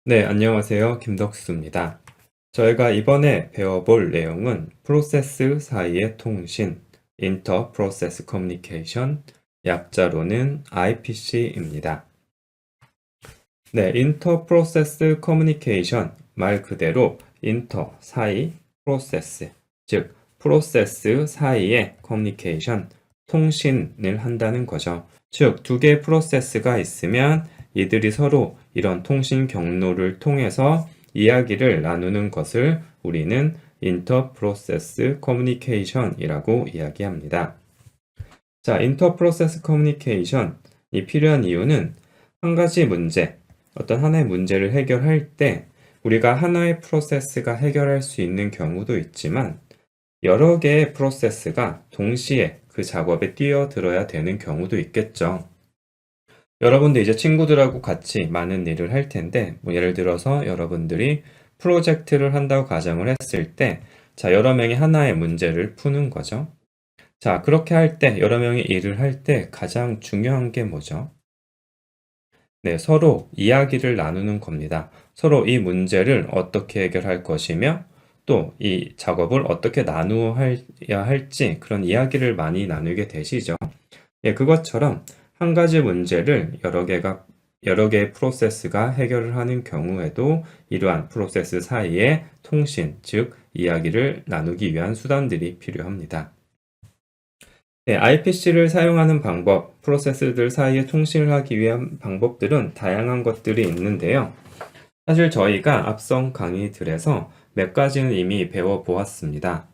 네, 안녕하세요. 김덕수입니다. 저희가 이번에 배워볼 내용은 프로세스 사이의 통신, Inter-Process Communication, 약자로는 IPC입니다. 네, Inter-Process Communication, 말 그대로 Inter, 사이, Process, 즉 프로세스 사이의 Communication, 통신을 한다는 거죠. 즉, 두 개의 프로세스가 있으면 이들이 서로 이런 통신 경로를 통해서 이야기를 나누는 것을 우리는 인터프로세스 커뮤니케이션이라고 이야기합니다. 자, 인터프로세스 커뮤니케이션이 필요한 이유는 한 가지 문제, 어떤 하나의 문제를 해결할 때 우리가 하나의 프로세스가 해결할 수 있는 경우도 있지만 여러 개의 프로세스가 동시에 그 작업에 뛰어들어야 되는 경우도 있겠죠. 여러분도 이제 친구들하고 같이 많은 일을 할 텐데, 예를 들어서 여러분들이 프로젝트를 한다고 가정을 했을 때, 자, 여러 명이 하나의 문제를 푸는 거죠. 자, 그렇게 할 때, 여러 명이 일을 할 때 가장 중요한 게 뭐죠? 네, 서로 이야기를 나누는 겁니다. 서로 이 문제를 어떻게 해결할 것이며, 또 이 작업을 어떻게 나누어야 할지 그런 이야기를 많이 나누게 되시죠. 예, 그것처럼 한 가지 문제를 여러 개의 프로세스가 해결을 하는 경우에도 이러한 프로세스 사이의 통신, 즉 이야기를 나누기 위한 수단들이 필요합니다. 네, IPC를 사용하는 방법, 프로세스들 사이에 통신을 하기 위한 방법들은 다양한 것들이 있는데요. 사실 저희가 앞선 강의들에서 몇 가지는 이미 배워보았습니다.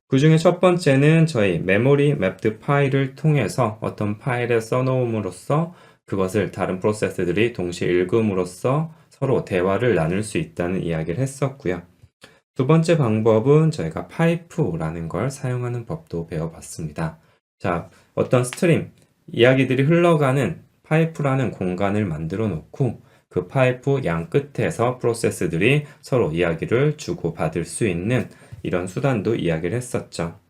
그 중에 첫 번째는 저희 메모리 맵드 파일을 통해서 어떤 파일에 써놓음으로써 그것을 다른 프로세스들이 동시에 읽음으로써 서로 대화를 나눌 수 있다는 이야기를 했었고요. 두 번째 방법은 저희가 파이프라는 걸 사용하는 법도 배워봤습니다. 자, 어떤 스트림, 이야기들이 흘러가는 파이프라는 공간을 만들어 놓고 그 파이프 양 끝에서 프로세스들이 서로 이야기를 주고받을 수 있는 이런 수단도 이야기를 했었죠.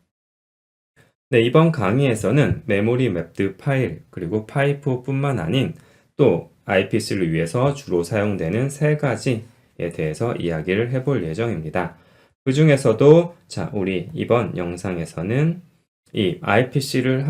네, 이번 강의에서는 메모리 맵드 파일 그리고 파이프뿐만 아닌 또 IPC를 위해서 주로 사용되는 세 가지에 대해서 이야기를 해볼 예정입니다. 그 중에서도 자, 우리 이번 영상에서는 이 IPC를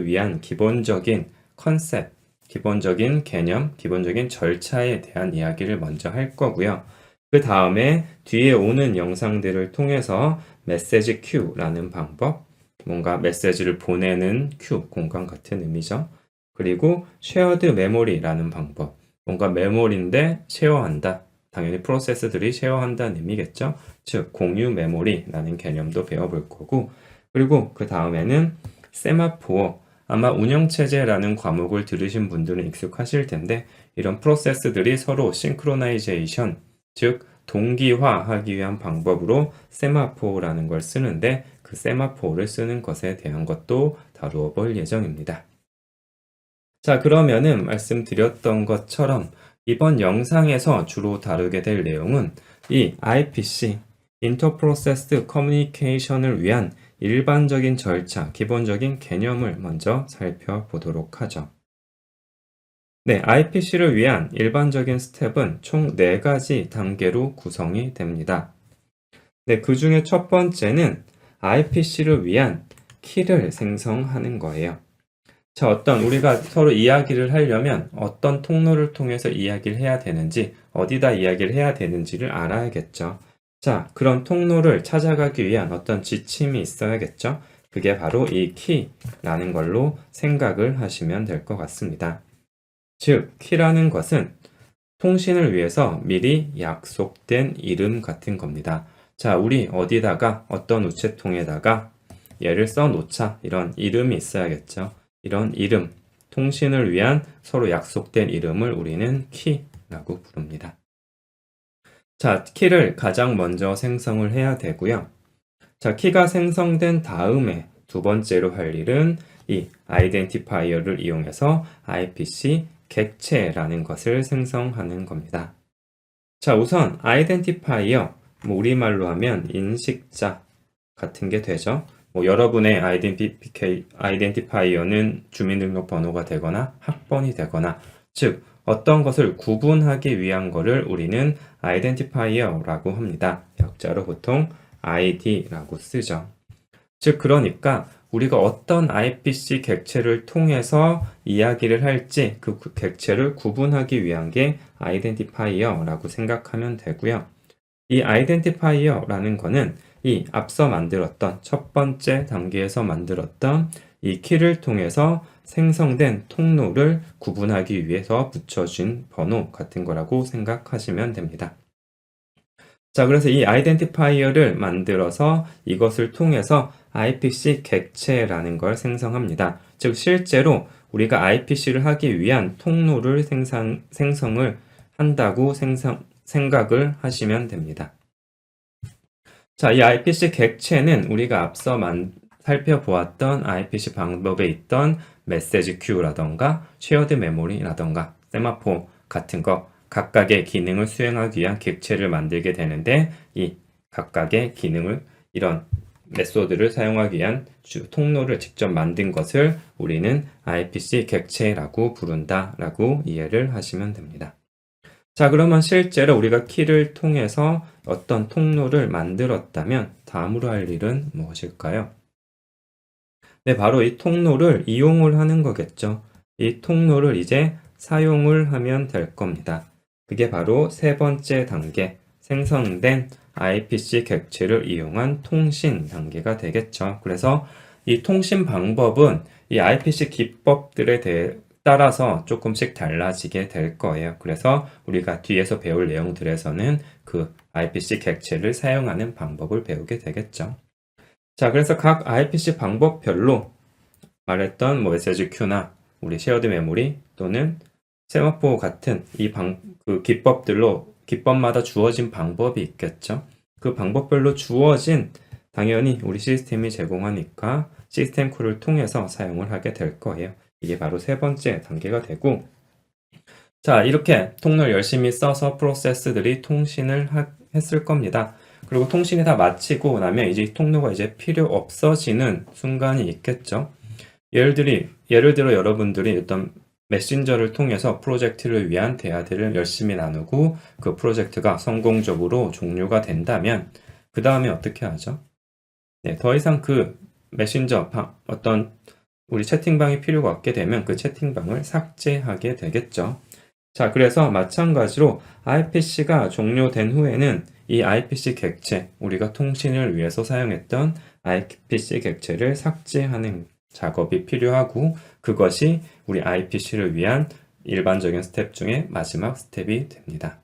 위한 기본적인 컨셉, 기본적인 개념, 기본적인 절차에 대한 이야기를 먼저 할 거고요. 그 다음에 뒤에 오는 영상들을 통해서 메시지 큐라는 방법, 뭔가 메시지를 보내는 큐, 공간 같은 의미죠. 그리고 쉐어드 메모리라는 방법, 뭔가 메모리인데 쉐어한다. 당연히 프로세스들이 쉐어한다는 의미겠죠. 즉, 공유 메모리라는 개념도 배워볼 거고, 그리고 그 다음에는 세마포어, 아마 운영체제라는 과목을 들으신 분들은 익숙하실 텐데, 이런 프로세스들이 서로 싱크로나이제이션, 즉 동기화하기 위한 방법으로 세마포라는 걸 쓰는데 그 세마포를 쓰는 것에 대한 것도 다루어 볼 예정입니다. 자, 그러면은 말씀드렸던 것처럼 이번 영상에서 주로 다루게 될 내용은 이 IPC, Interprocessed Communication을 위한 일반적인 절차, 기본적인 개념을 먼저 살펴보도록 하죠. 네, IPC를 위한 일반적인 스텝은 총 4가지 단계로 구성이 됩니다. 네, 그 중에 첫 번째는 IPC를 위한 키를 생성하는 거예요. 자, 우리가 서로 이야기를 하려면 어떤 통로를 통해서 이야기를 해야 되는지, 어디다 이야기를 해야 되는지를 알아야겠죠. 자, 그런 통로를 찾아가기 위한 어떤 지침이 있어야겠죠. 그게 바로 이 키라는 걸로 생각을 하시면 될 것 같습니다. 즉, 키라는 것은 통신을 위해서 미리 약속된 이름 같은 겁니다. 자, 우리 어디다가 어떤 우체통에다가 얘를 써놓자. 이런 이름이 있어야겠죠. 이런 이름, 통신을 위한 서로 약속된 이름을 우리는 키라고 부릅니다. 자, 키를 가장 먼저 생성을 해야 되고요. 자, 키가 생성된 다음에 두 번째로 할 일은 이 아이덴티파이어를 이용해서 IPC 객체라는 것을 생성하는 겁니다. 자, 우선 아이덴티파이어, 우리말로 하면 인식자 같은 게 되죠. 여러분의 아이덴티파이어는 주민등록번호가 되거나 학번이 되거나, 즉 어떤 것을 구분하기 위한 거를 우리는 아이덴티파이어라고 합니다. 약자로 보통 ID라고 쓰죠. 즉 그러니까 우리가 어떤 IPC 객체를 통해서 이야기를 할지 그 객체를 구분하기 위한 게 아이덴티파이어라고 생각하면 되고요. 이 아이덴티파이어라는 거는 이 앞서 만들었던 첫 번째 단계에서 만들었던 이 키를 통해서 생성된 통로를 구분하기 위해서 붙여준 번호 같은 거라고 생각하시면 됩니다. 자, 그래서 이 아이덴티파이어를 만들어서 이것을 통해서 IPC 객체라는 걸 생성합니다. 즉, 실제로 우리가 IPC를 하기 위한 통로를 생성을 한다고 생각을 하시면 됩니다. 자, 이 IPC 객체는 우리가 앞서 살펴보았던 IPC 방법에 있던 메시지 큐라던가 쉐어드 메모리라던가 세마포 같은 거 각각의 기능을 수행하기 위한 객체를 만들게 되는데 이 각각의 기능을 이런 메소드를 사용하기 위한 통로를 직접 만든 것을 우리는 IPC 객체라고 부른다라고 이해를 하시면 됩니다. 자, 그러면 실제로 우리가 키를 통해서 어떤 통로를 만들었다면 다음으로 할 일은 무엇일까요? 네, 바로 이 통로를 이용을 하는 거겠죠. 이 통로를 이제 사용을 하면 될 겁니다. 그게 바로 세 번째 단계, 생성된 IPC 객체를 이용한 통신 단계가 되겠죠. 그래서 이 통신 방법은 이 IPC 기법들에 따라서 조금씩 달라지게 될 거예요. 그래서 우리가 뒤에서 배울 내용들에서는 그 IPC 객체를 사용하는 방법을 배우게 되겠죠. 자, 그래서 각 IPC 방법별로 말했던 메시지 큐나 우리 쉐어드 메모리 또는 세마포 같은 그 기법마다 주어진 방법이 있겠죠. 그 방법별로 주어진 당연히 우리 시스템이 제공하니까 시스템 콜을 통해서 사용을 하게 될 거예요. 이게 바로 세 번째 단계가 되고, 자, 이렇게 통로를 열심히 써서 프로세스들이 통신을 했을 겁니다. 그리고 통신이 다 마치고 나면 이제 통로가 이제 필요 없어지는 순간이 있겠죠. 예를 들어 여러분들이 어떤 메신저를 통해서 프로젝트를 위한 대화들을 열심히 나누고 그 프로젝트가 성공적으로 종료가 된다면 그 다음에 어떻게 하죠? 네, 더 이상 그 메신저 어떤 우리 채팅방이 필요가 없게 되면 그 채팅방을 삭제하게 되겠죠. 자, 그래서 마찬가지로 IPC가 종료된 후에는 이 IPC 객체, 우리가 통신을 위해서 사용했던 IPC 객체를 삭제하는 작업이 필요하고 그것이 우리 IPC를 위한 일반적인 스텝 중에 마지막 스텝이 됩니다.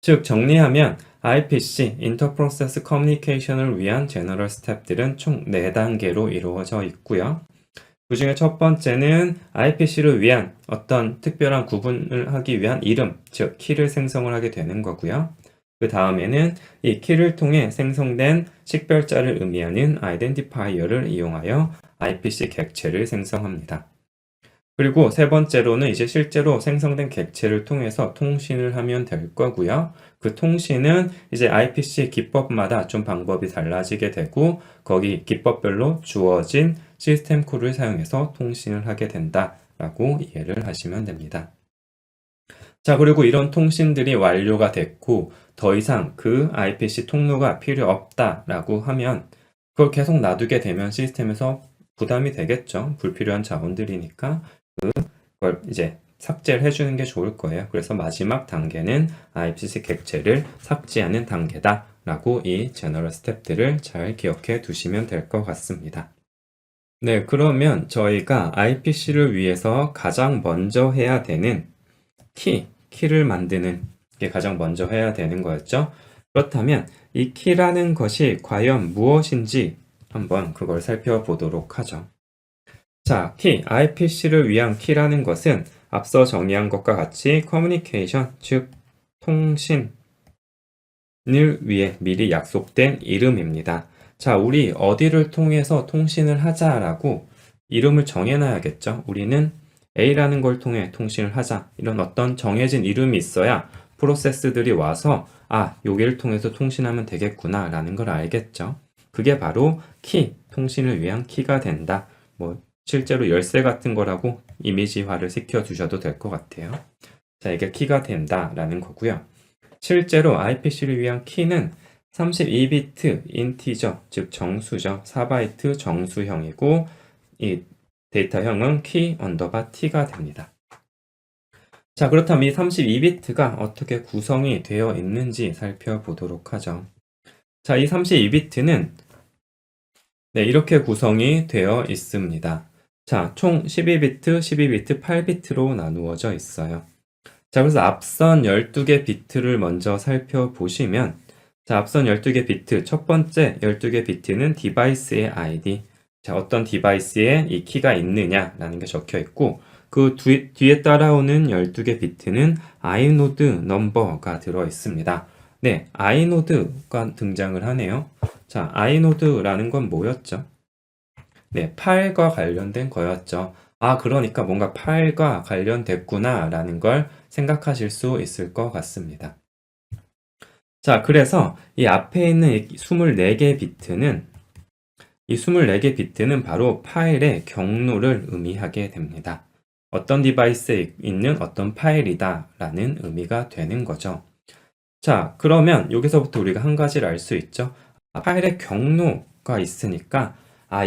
즉 정리하면 IPC, 인터프로세스 커뮤니케이션을 위한 제너럴 스텝들은 총 4단계로 이루어져 있고요. 그 중에 첫 번째는 IPC를 위한 어떤 특별한 구분을 하기 위한 이름, 즉 키를 생성을 하게 되는 거고요. 그 다음에는 이 키를 통해 생성된 식별자를 의미하는 아이덴티파이어를 이용하여 IPC 객체를 생성합니다. 그리고 세 번째로는 이제 실제로 생성된 객체를 통해서 통신을 하면 될 거고요. 그 통신은 이제 IPC 기법마다 좀 방법이 달라지게 되고 거기 기법별로 주어진 시스템 콜을 사용해서 통신을 하게 된다라고 이해를 하시면 됩니다. 자, 그리고 이런 통신들이 완료가 됐고 더 이상 그 IPC 통로가 필요 없다라고 하면 그걸 계속 놔두게 되면 시스템에서 부담이 되겠죠. 불필요한 자원들이니까 그걸 이제 삭제를 해주는 게 좋을 거예요. 그래서 마지막 단계는 IPC 객체를 삭제하는 단계다라고 이 제너럴 스텝들을 잘 기억해 두시면 될 것 같습니다. 네, 그러면 저희가 IPC를 위해서 가장 먼저 해야 되는 키를 만드는 게 가장 먼저 해야 되는 거였죠. 그렇다면 이 키라는 것이 과연 무엇인지 한번 그걸 살펴보도록 하죠. 자, IPC를 위한 키라는 것은 앞서 정의한 것과 같이 커뮤니케이션, 즉 통신을 위해 미리 약속된 이름입니다. 자, 우리 어디를 통해서 통신을 하자라고 이름을 정해놔야겠죠. 우리는 A라는 걸 통해 통신을 하자. 이런 어떤 정해진 이름이 있어야 프로세스들이 와서 여기를 통해서 통신하면 되겠구나 라는 걸 알겠죠. 그게 바로 통신을 위한 키가 된다. 실제로 열쇠 같은 거라고 이미지화를 시켜 주셔도 될 것 같아요. 자, 이게 키가 된다라는 거고요. 실제로 IPC를 위한 키는 32비트 인티저, 즉 정수죠. 4바이트 정수형이고 이 데이터형은 키 언더바 t가 됩니다. 자, 그렇다면 이 32비트가 어떻게 구성이 되어 있는지 살펴보도록 하죠. 자, 이 32비트는 이렇게 구성이 되어 있습니다. 자, 총 12비트, 12비트, 8비트로 나누어져 있어요. 자, 그래서 앞선 12개 비트를 먼저 살펴보시면, 자, 앞선 12개 비트, 첫 번째 12개 비트는 디바이스의 ID, 자, 어떤 디바이스에 이 키가 있느냐라는 게 적혀 있고, 그 뒤에 따라오는 12개 비트는 아이노드 넘버가 들어 있습니다. 네, 아이노드가 등장을 하네요. 자, 아이노드라는 건 뭐였죠? 네, 파일과 관련된 거였죠. 아, 그러니까 뭔가 파일과 관련됐구나 라는 걸 생각하실 수 있을 것 같습니다. 자, 그래서 이 앞에 있는 이 24개 비트는 이 24개 비트는 바로 파일의 경로를 의미하게 됩니다. 어떤 디바이스에 있는 어떤 파일이다 라는 의미가 되는 거죠. 자, 그러면 여기서부터 우리가 한 가지를 알 수 있죠. 파일의 경로가 있으니까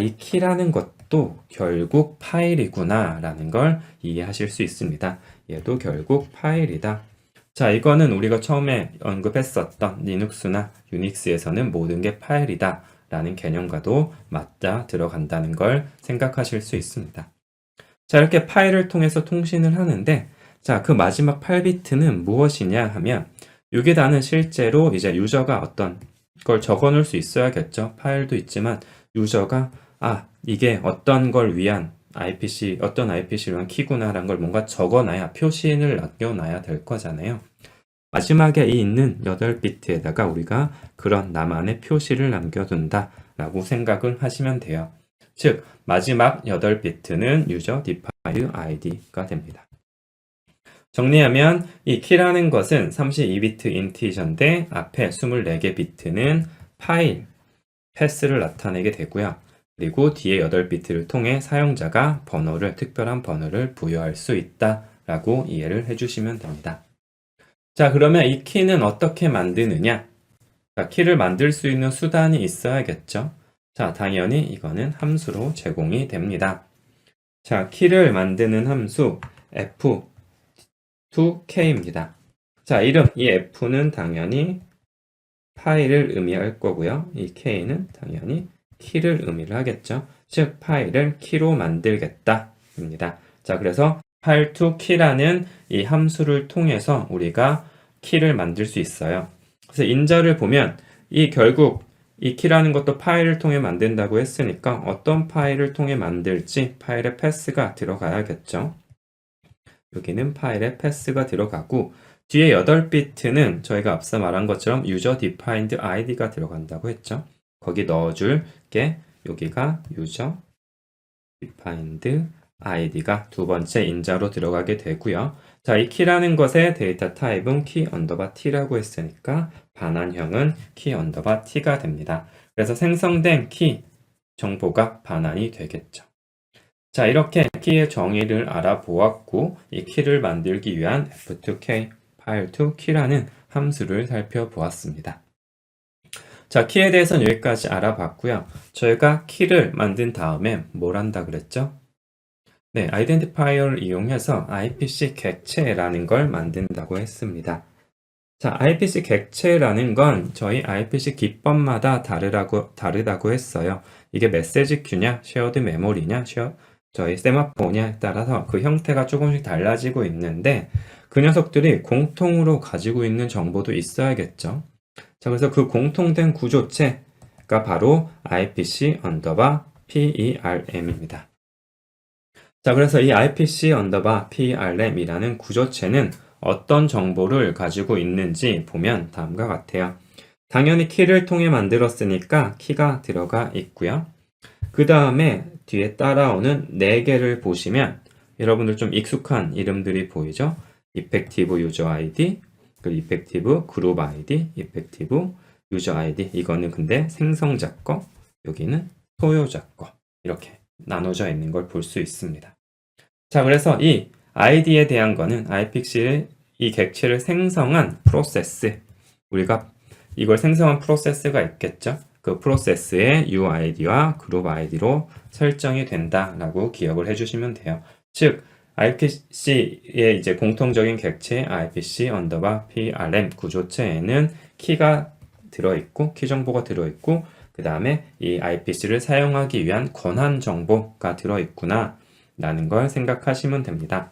이 키라는 것도 결국 파일이구나 라는 걸 이해하실 수 있습니다. 얘도 결국 파일이다. 자, 이거는 우리가 처음에 언급했었던 리눅스나 유닉스에서는 모든 게 파일이다 라는 개념과도 맞다 들어간다는 걸 생각하실 수 있습니다. 자, 이렇게 파일을 통해서 통신을 하는데, 자, 그 마지막 8비트는 무엇이냐 하면, 여기다는 실제로 이제 유저가 어떤 걸 적어 놓을 수 있어야겠죠. 파일도 있지만, 유저가, 이게 어떤 걸 위한 IPC, 어떤 IPC를 위한 키구나라는 걸 뭔가 적어놔야, 표시를 남겨놔야 될 거잖아요. 마지막에 이 있는 8비트에다가 우리가 그런 나만의 표시를 남겨둔다 라고 생각을 하시면 돼요. 즉, 마지막 8비트는 user defined id가 됩니다. 정리하면 이 키라는 것은 32비트 인티저인데 앞에 24개 비트는 파일, 패스를 나타내게 되고요. 그리고 뒤에 8비트를 통해 사용자가 특별한 번호를 부여할 수 있다라고 이해를 해주시면 됩니다. 자, 그러면 이 키는 어떻게 만드느냐? 자, 키를 만들 수 있는 수단이 있어야겠죠. 자, 당연히 이거는 함수로 제공이 됩니다. 자, 키를 만드는 함수 f2k입니다. 자, 이 f는 당연히 파일을 의미할 거고요. 이 k는 당연히 키를 의미를 하겠죠. 즉, 파일을 키로 만들겠다 입니다. 자, 그래서 file2key라는 이 함수를 통해서 우리가 키를 만들 수 있어요. 그래서 인자를 보면 결국 이 키라는 것도 파일을 통해 만든다고 했으니까 어떤 파일을 통해 만들지 파일에 패스가 들어가야겠죠. 여기는 파일에 패스가 들어가고 뒤에 8비트는 저희가 앞서 말한 것처럼 user defined id가 들어간다고 했죠. 거기 넣어줄 게 여기가 user defined id가 두 번째 인자로 들어가게 되고요. 자, 이 키라는 것의 데이터 타입은 key underbar t라고 했으니까 반환형은 key underbar t가 됩니다. 그래서 생성된 키 정보가 반환이 되겠죠. 자, 이렇게 키의 정의를 알아보았고 이 키를 만들기 위한 f2k, file2key라는 함수를 살펴보았습니다. 자, 키에 대해서는 여기까지 알아봤고요. 저희가 키를 만든 다음에 뭘 한다 그랬죠? 네, 아이덴티파이어를 이용해서 IPC 객체라는 걸 만든다고 했습니다. 자, IPC 객체라는 건 저희 IPC 기법마다 다르다고 했어요. 이게 메시지 큐냐, 쉐어드 메모리냐, 저희 세마포냐에 따라서 그 형태가 조금씩 달라지고 있는데 그 녀석들이 공통으로 가지고 있는 정보도 있어야겠죠. 자, 그래서 그 공통된 구조체가 바로 IPC 언더바 PERM입니다. 자, 그래서 이 IPC 언더바 PERM이라는 구조체는 어떤 정보를 가지고 있는지 보면 다음과 같아요. 당연히 키를 통해 만들었으니까 키가 들어가 있고요. 그 다음에 뒤에 따라오는 4개를 보시면 여러분들 좀 익숙한 이름들이 보이죠? Effective User ID, 그리고 Effective Group ID, Effective User ID. 이거는 근데 생성자 거, 여기는 소유자 거. 이렇게 나눠져 있는 걸 볼 수 있습니다. 자, 그래서 이 id에 대한 거는 iPixel의 이 객체를 생성한 프로세스, 우리가 이걸 생성한 프로세스가 있겠죠. 그 프로세스의 UID와 그룹 ID로 설정이 된다라고 기억을 해주시면 돼요. 즉, IPC의 이제 공통적인 객체 IPC_PRM 구조체에는 키가 들어있고, 키 정보가 들어있고, 그 다음에 이 IPC를 사용하기 위한 권한 정보가 들어있구나 라는 걸 생각하시면 됩니다.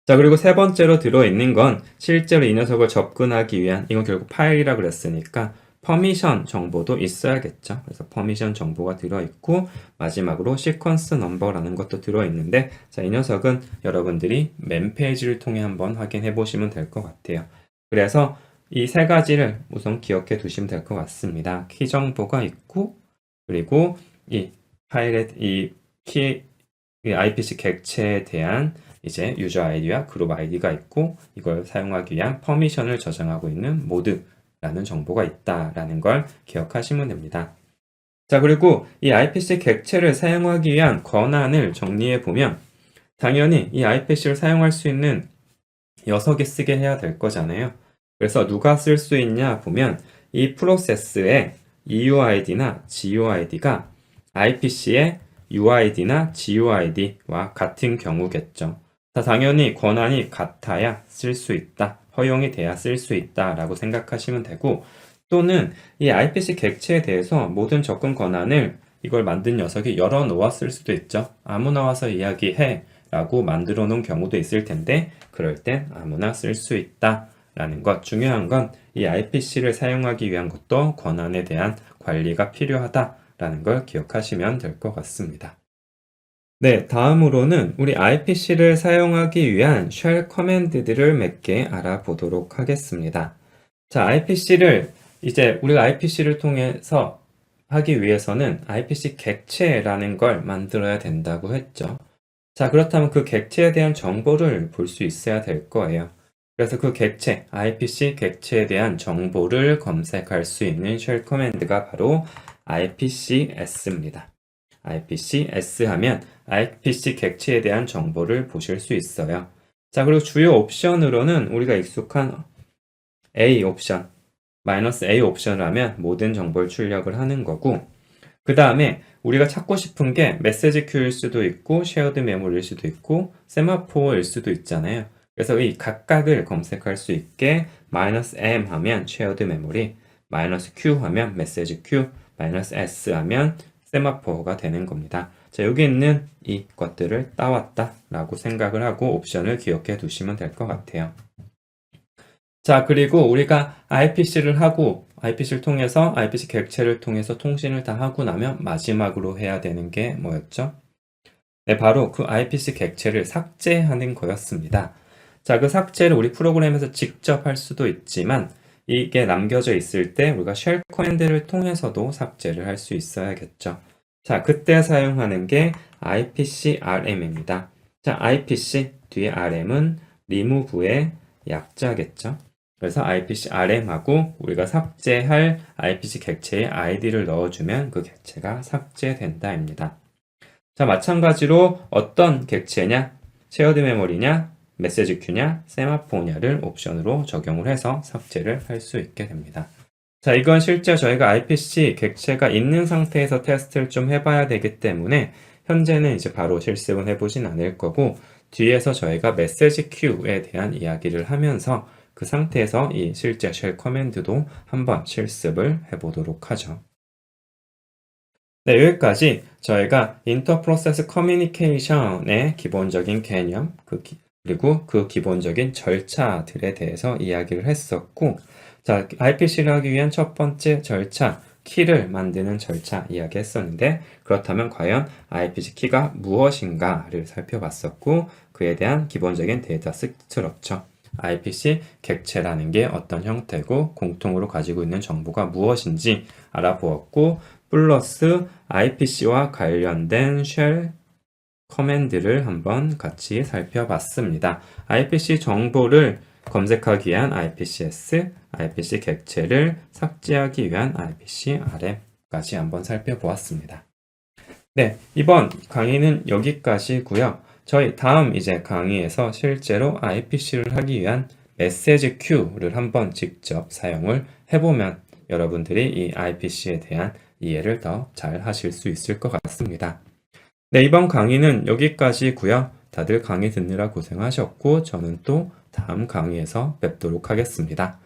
자, 그리고 세 번째로 들어있는 건 실제로 이 녀석을 접근하기 위한, 이건 결국 파일이라 그랬으니까 퍼미션 정보도 있어야겠죠. 그래서 퍼미션 정보가 들어있고, 마지막으로 시퀀스 넘버라는 것도 들어있는데, 자, 이 녀석은 여러분들이 맨 페이지를 통해 한번 확인해 보시면 될 것 같아요. 그래서 이 세 가지를 우선 기억해 두시면 될 것 같습니다. 키 정보가 있고, 그리고 이 파일의 이 IPC 객체에 대한 이제 유저 아이디와 그룹 아이디가 있고, 이걸 사용하기 위한 퍼미션을 저장하고 있는 모드라는 정보가 있다라는 걸 기억하시면 됩니다. 자, 그리고 이 IPC 객체를 사용하기 위한 권한을 정리해 보면, 당연히 이 IPC를 사용할 수 있는 녀석이 쓰게 해야 될 거잖아요. 그래서 누가 쓸 수 있냐 보면, 이 프로세스의 EUID나 GUID가 IPC의 UID나 GUID와 같은 경우겠죠. 자, 당연히 권한이 같아야 쓸 수 있다, 허용이 돼야 쓸 수 있다 라고 생각하시면 되고, 또는 이 IPC 객체에 대해서 모든 접근 권한을 이걸 만든 녀석이 열어 놓았을 수도 있죠. 아무나 와서 이야기해 라고 만들어 놓은 경우도 있을 텐데, 그럴 땐 아무나 쓸 수 있다 라는 것. 중요한 건 이 IPC를 사용하기 위한 것도 권한에 대한 관리가 필요하다 라는 걸 기억하시면 될 것 같습니다. 네, 다음으로는 우리 IPC를 사용하기 위한 쉘 커맨드들을 몇 개 알아보도록 하겠습니다. 자, IPC를 이제 우리가 IPC를 통해서 하기 위해서는 IPC 객체라는 걸 만들어야 된다고 했죠. 자, 그렇다면 그 객체에 대한 정보를 볼 수 있어야 될 거예요. 그래서 그 객체, IPC 객체에 대한 정보를 검색할 수 있는 쉘 커맨드가 바로 IPCS입니다. IPCS 하면 IPC 객체에 대한 정보를 보실 수 있어요. 자, 그리고 주요 옵션으로는 우리가 익숙한 A 옵션, -A 옵션을 하면 모든 정보를 출력을 하는 거고, 그 다음에 우리가 찾고 싶은 게 메시지 큐일 수도 있고, 쉐어드 메모리일 수도 있고, 세마포일 수도 있잖아요. 그래서 이 각각을 검색할 수 있게 -M 하면 쉐어드 메모리, -Q 하면 메시지 큐, -S 하면 세마포가 되는 겁니다. 자, 여기 있는 이 것들을 따왔다 라고 생각을 하고 옵션을 기억해 두시면 될 것 같아요. 자, 그리고 우리가 IPC를 하고, IPC를 통해서, IPC 객체를 통해서 통신을 다 하고 나면 마지막으로 해야 되는 게 뭐였죠? 네, 바로 그 IPC 객체를 삭제하는 거였습니다. 자, 그 삭제를 우리 프로그램에서 직접 할 수도 있지만, 이게 남겨져 있을 때 우리가 쉘 커맨드를 통해서도 삭제를 할 수 있어야겠죠. 자, 그때 사용하는 게 IPC_RM입니다. 자, IPC 뒤에 RM은 remove의 약자겠죠. 그래서 IPC_RM하고 우리가 삭제할 IPC 객체의 ID를 넣어주면 그 객체가 삭제된다입니다. 자, 마찬가지로 어떤 객체냐, 쉐어드 메모리냐, 메시지 큐냐, 세마포냐를 옵션으로 적용을 해서 삭제를 할 수 있게 됩니다. 자, 이건 실제 저희가 IPC 객체가 있는 상태에서 테스트를 좀 해봐야 되기 때문에 현재는 이제 바로 실습은 해보진 않을 거고, 뒤에서 저희가 메시지 큐에 대한 이야기를 하면서 그 상태에서 이 실제 쉘 커맨드도 한번 실습을 해보도록 하죠. 네, 여기까지 저희가 인터프로세스 커뮤니케이션의 기본적인 개념, 그리고 그 기본적인 절차들에 대해서 이야기를 했었고, 자, IPC를 하기 위한 첫 번째 절차, 키를 만드는 절차 이야기했었는데, 그렇다면 과연 IPC 키가 무엇인가를 살펴봤었고, 그에 대한 기본적인 데이터 스트럭처, IPC 객체라는 게 어떤 형태고 공통으로 가지고 있는 정보가 무엇인지 알아보았고, 플러스 IPC와 관련된 쉘 커맨드를 한번 같이 살펴봤습니다. IPC 정보를 검색하기 위한 IPCS, IPC 객체를 삭제하기 위한 IPC_RM까지 한번 살펴보았습니다. 네, 이번 강의는 여기까지고요. 저희 다음 이제 강의에서 실제로 IPC를 하기 위한 메시지 큐를 한번 직접 사용을 해보면 여러분들이 이 IPC에 대한 이해를 더 잘 하실 수 있을 것 같습니다. 네, 이번 강의는 여기까지고요. 다들 강의 듣느라 고생하셨고 저는 또 다음 강의에서 뵙도록 하겠습니다.